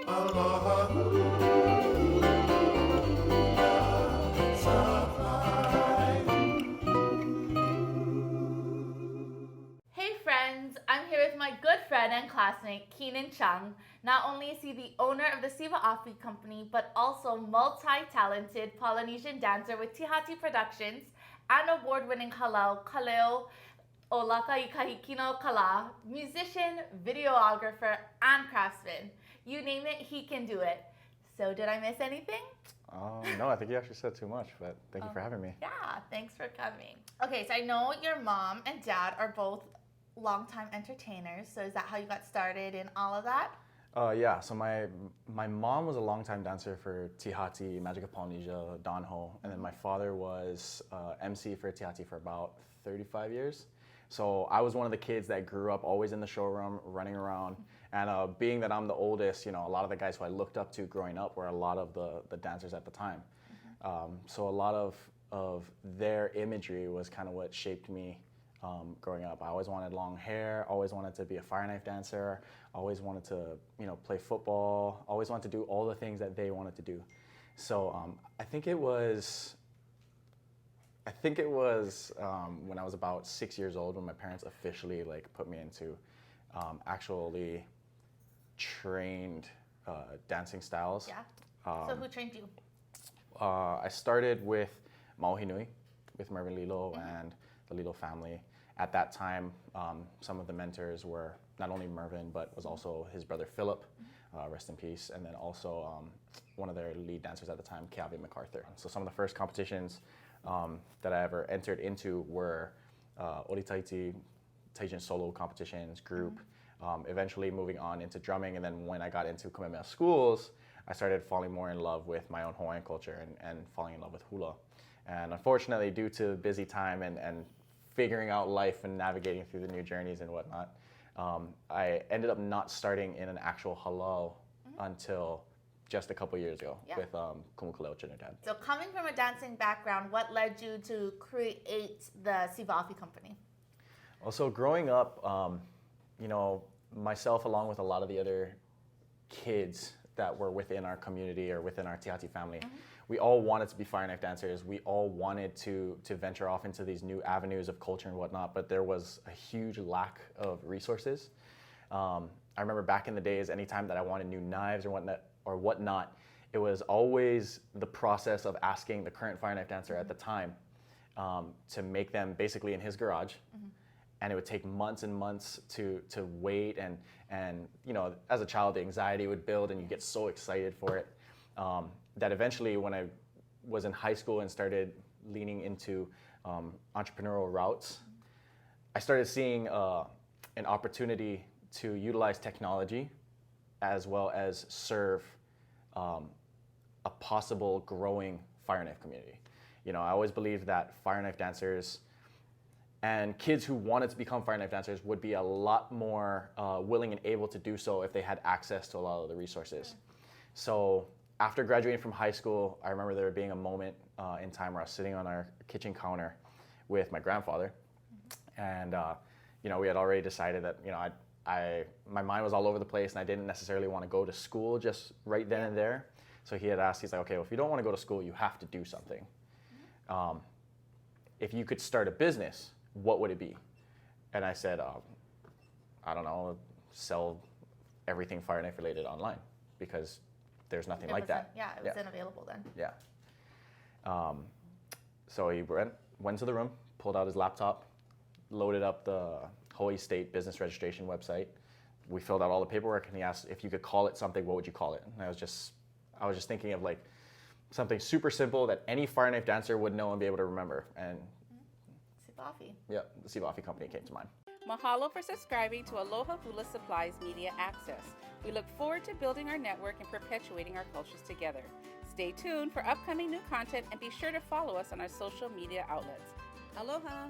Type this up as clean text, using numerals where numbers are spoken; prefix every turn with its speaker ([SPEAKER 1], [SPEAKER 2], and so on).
[SPEAKER 1] Hey friends, I'm here with my good friend and classmate Keenan Chung. Not only is he the owner of the Siva Afi Company, but also multi-talented Polynesian dancer with Tihati Productions and award-winning kaleo Olaka Ikahikino Kala, musician, videographer, and craftsman. You name it, he can do it. So did I miss anything?
[SPEAKER 2] No, I think you actually said too much, but thank you for having me.
[SPEAKER 1] Yeah, thanks for coming. Okay, so I know your mom and dad are both longtime entertainers. So is that how you got started in all of that?
[SPEAKER 2] Yeah, so my mom was a longtime dancer for Tihati, Magic of Polynesia, Danho, and then my father was MC for Tihati for about 35 years. So I was one of the kids that grew up always in the showroom, running around. And being that I'm the oldest, you know, a lot of the guys who I looked up to growing up were a lot of the dancers at the time. So a lot of their imagery was kind of what shaped me growing up. I always wanted long hair, always wanted to be a fire knife dancer, always wanted to, you know, play football, always wanted to do all the things that they wanted to do. So I think it was when I was about 6 years old when my parents officially like put me into actually trained dancing styles.
[SPEAKER 1] Yeah. So who trained you?
[SPEAKER 2] I started with Mauhinui, with Mervyn Lilo and the Lilo family. At that time, some of the mentors were not only Mervyn, but was also his brother Philip, rest in peace, and then also one of their lead dancers at the time, Keawe MacArthur. So some of the first competitions that I ever entered into were Ori Taiti, Tahitian solo competitions, group, eventually moving on into drumming, and then when I got into Kamehameha schools, I started falling more in love with my own Hawaiian culture and falling in love with hula. And unfortunately, due to busy time and figuring out life and navigating through the new journeys and whatnot, I ended up not starting in an actual halau until just a couple years ago with Kumukuleo Trinidad.
[SPEAKER 1] So coming from a dancing background, what led you to create the Siva Afi Company?
[SPEAKER 2] Also, growing up, you know, myself along with a lot of the other kids that were within our community or within our Tihati family, we all wanted to be fire knife dancers. We all wanted to venture off into these new avenues of culture and whatnot, but there was a huge lack of resources. I remember back in the days, anytime that I wanted new knives or whatnot, it was always the process of asking the current fire knife dancer at the time to make them basically in his garage. And it would take months and months to wait, and you know, as a child, the anxiety would build, and you get so excited for it that eventually, when I was in high school and started leaning into entrepreneurial routes, I started seeing an opportunity to utilize technology as well as serve a possible growing fire knife community. You know, I always believed that fire knife dancers and kids who wanted to become fire knife dancers would be a lot more willing and able to do so if they had access to a lot of the resources. So after graduating from high school, I remember there being a moment in time where I was sitting on our kitchen counter with my grandfather, and you know, we had already decided that, you know, my mind was all over the place, and I didn't necessarily want to go to school just right then and there. So he had asked, he's like, okay, well, if you don't want to go to school, you have to do something. If you could start a business, what would it be? And I said, I don't know, sell everything fire knife related online, because there's nothing like that.
[SPEAKER 1] Yeah, it was unavailable then.
[SPEAKER 2] Yeah. So he went to the room, pulled out his laptop, loaded up the Hawaii State Business Registration website. We filled out all the paperwork, and he asked if you could call it something, what would you call it? And I was just thinking of like something super simple that any fire knife dancer would know and be able to remember. And
[SPEAKER 1] Siva Afi.
[SPEAKER 2] yeah, the Siva Afi Company came to mind.
[SPEAKER 3] Mahalo for subscribing to Aloha Hula Supplies Media Access. We look forward to building our network and perpetuating our cultures together. Stay tuned for upcoming new content and be sure to follow us on our social media outlets. Aloha!